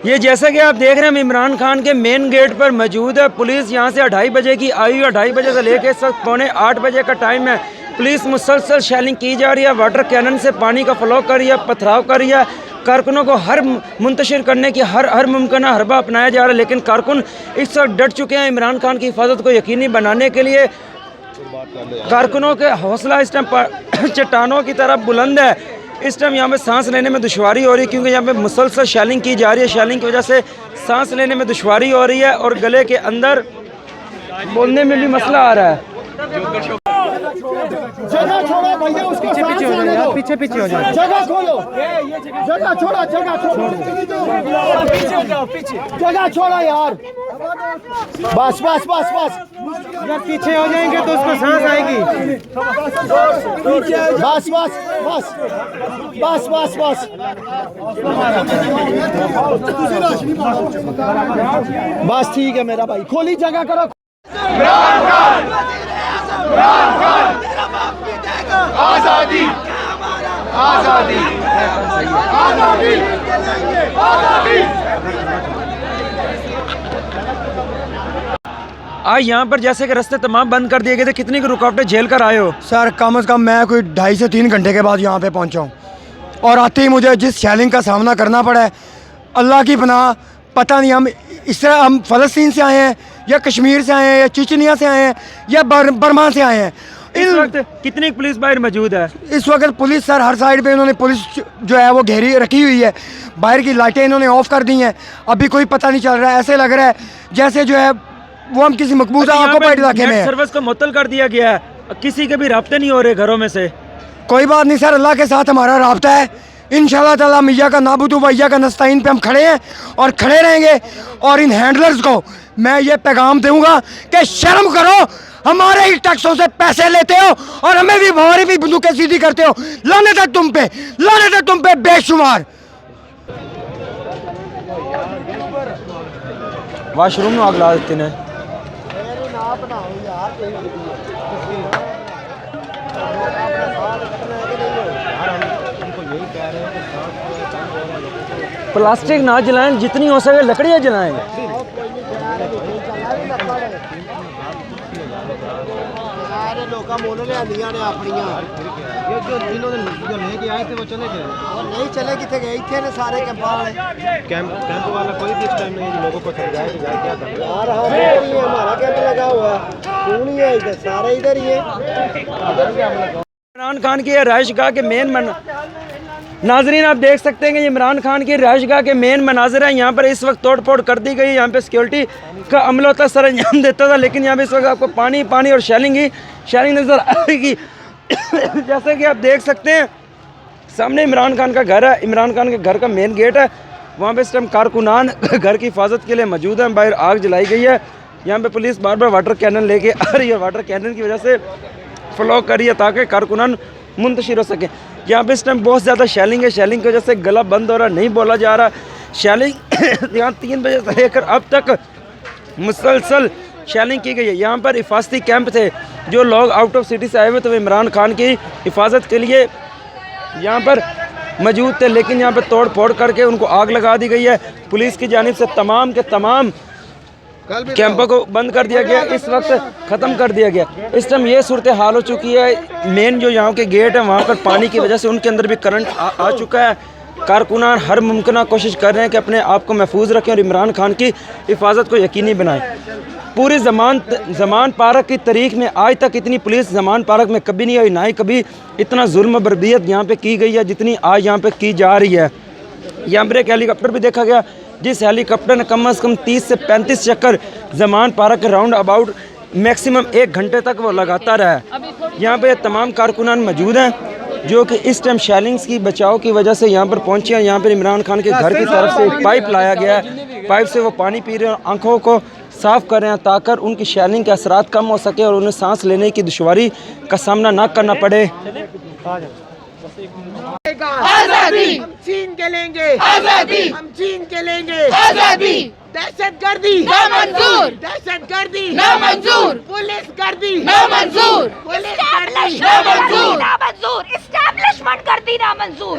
ये जैसा कि आप देख रहे हैं हम इमरान खान के मेन गेट पर मौजूद है। पुलिस यहाँ से 2:30 बजे की आई है। 2:30 बजे से लेकर इस वक्त 7:45 बजे का टाइम है। पुलिस मुसलसल शेलिंग की जा रही है, वाटर कैनन से पानी का फ्लो कर रही है, पथराव कर रही है। कारकुनों को मुंतशिर करने की हर मुमकिन हरबा अपनाया जा रहा है, लेकिन कारकुन इस वक्त डट चुके हैं इमरान खान की हिफाजत को यकीनी बनाने के लिए। कारकुनों के हौसला इस टाइम चट्टानों की तरफ बुलंद है। इस टाइम यहाँ पे सांस लेने में दुश्वारी हो रही है, क्योंकि यहाँ पे मुसलसल शेलिंग की जा रही है। शेलिंग की वजह से सांस लेने में दुश्वारी हो रही है और गले के अंदर बोलने में भी मसला आ रहा है। जगह छोड़ो भैया, उसको पीछे हो जाओ, जगह खोलो, जगह छोड़ो, जगह छोड़ो यार। बस बस बस बस, जब पीछे हो जाएंगे तो उसको सांस आएगी। बस बस बस बस बस बस बस, ठीक है मेरा भाई, खोली जगह करो। आजादी आजादी आजादी आजादी। आज यहाँ पर जैसे कि रास्ते तमाम बंद कर दिए गए थे, कितनी की रुकावटें झेल कर आए हो? सर कम से कम मैं कोई 2.5 से 3 घंटे के बाद यहाँ पे पहुँचा हूँ, और आते ही मुझे जिस शेलिंग का सामना करना पड़ा है, अल्लाह की पनाह, पता नहीं हम इस तरह हम फ़लस्तीन से आए हैं या कश्मीर से आए हैं या चिचनिया से आए हैं या बर्मा से आए हैं। इस वक्त कितनी पुलिस बाहर मौजूद है? इस वक्त पुलिस सर हर साइड पे इन्होंने पुलिस जो है वो घेरी रखी हुई है। बाहर की लाइटें इन्होंने ऑफ कर दी हैं। अभी कोई पता नहीं चल रहा है, ऐसे लग रहा है जैसे जो है वो हम किसी मकबूजा ऑक्युपाइड इलाके में है। सर्विस को मुअत्तल कर दिया गया है, किसी के भी राब्ते नहीं हो रहे घरों में से। कोई बात नहीं सर, अल्लाह के साथ हमारा राब्ता है। इंशाल्लाह ताला मैया का नाबुदु वैया का नस्ताइन पे हम खड़े हैं और खड़े रहेंगे। और इन हैंडलर्स को मैं ये पैगाम दूंगा कि शर्म करो, हमारे ही टैक्सों से पैसे लेते हो और हमें भी हमारी भी बंदूकें सीधी करते हो। लानत है तुम पे, लानत है तुम पे बेशुमार। वाशरूम में आग ला देते ने। प्लास्टिक ना जलाएं, जितनी हो सके लकड़ियाँ जलाएं। लेके आए थे वो चले गए, नहीं चले कितने गए थे सारे कैंप वाले। कैंप वाला कोई भी इस टाइम नहीं लोगों को समझाया कि क्या करना है। यार हमारा कैंप लगा हुआ है, कौन ही है इधर, सारे इधर ही है। इमरान खान की रिहाइशगाह के मेन नाजरीन आप देख सकते हैं कि इमरान खान की रिहाइशगाह के मेन मनाजिर हैं। यहाँ पर इस वक्त तोड़ फोड़ कर दी गई। यहाँ पे सिक्योरिटी का अमल होता सर अंजाम देता था, लेकिन यहाँ पे इस वक्त आपको पानी पानी और शेलिंग नज़र आएगी। जैसे कि आप देख सकते हैं सामने इमरान खान का घर है। इमरान खान के घर का मेन गेट है। वहाँ पे इस टाइम कारकुनान घर की हिफाजत के लिए मौजूद हैं। बाहर आग जलाई गई है। यहाँ पे पुलिस बार बार वाटर कैनन लेके आ रही है। वाटर कैनन की वजह से फ्लो कर रही है ताकि कारकुनान मुंतशिर हो सके। यहाँ पे इस टाइम बहुत ज़्यादा शेलिंग है। शेलिंग की वजह से गला बंद हो रहा, नहीं बोला जा रहा। शेलिंग यहाँ 3 बजे से लेकर अब तक मुसलसल शेलिंग की गई है। यहाँ पर हिफाजती कैंप थे, जो लोग आउट ऑफ सिटी से आए हुए थे वो इमरान खान की हिफाजत के लिए यहाँ पर मौजूद थे, लेकिन यहाँ पर तोड़ फोड़ करके उनको आग लगा दी गई है। पुलिस की जानिब से तमाम के तमाम कैंपों को बंद कर दिया गया, इस वक्त ख़त्म कर दिया गया। इस टाइम ये सूरत हाल हो चुकी है। मेन जो यहाँ के गेट हैं वहाँ पर पानी की वजह से उनके अंदर भी करंट आ चुका है। कारकुनान हर मुमकिन कोशिश कर रहे हैं कि अपने आप को महफूज रखें और इमरान खान की हिफाजत को यकीनी बनाएं। पूरी ज़मान पार्क की तारीख में आज तक इतनी पुलिस ज़मान पार्क में कभी नहीं आई, ना ही कभी इतना जुल्म बर्दियत यहाँ पे की गई है जितनी आज यहाँ पे की जा रही है। यहाँ पर एक हेलीकॉप्टर भी देखा गया, जिस हेलीकॉप्टर ने कम से कम 30 से 35 चक्कर ज़मान पार्क के राउंड अबाउट मैक्सिमम 1 घंटे तक वो लगाता रहा है। यहाँ पे तमाम कारकुनान मौजूद हैं जो कि इस टाइम शेलिंग्स की बचाव की वजह से यहाँ पर पहुँचे हैं। यहाँ पर इमरान खान के घर की तरफ से पाइप लाया गया है। पाइप से वो पानी पी रहे हैं और आँखों को साफ़ कर रहे हैं ताकि उनकी शेलिंग के असरात कम हो सके और उन्हें सांस लेने की दुश्वारी का सामना ना करना पड़े। आजादी हम छीन के लेंगे, आजादी हम छीन के लेंगे, आजादी दहशतगर्दी ना मंजूर, दहशतगर्दी ना मंजूर, पुलिस गर्दी ना मंजूर, पुलिस गर्दी ना मंजूर, एस्टैब्लिशमेंट गर्दी ना मंजूर।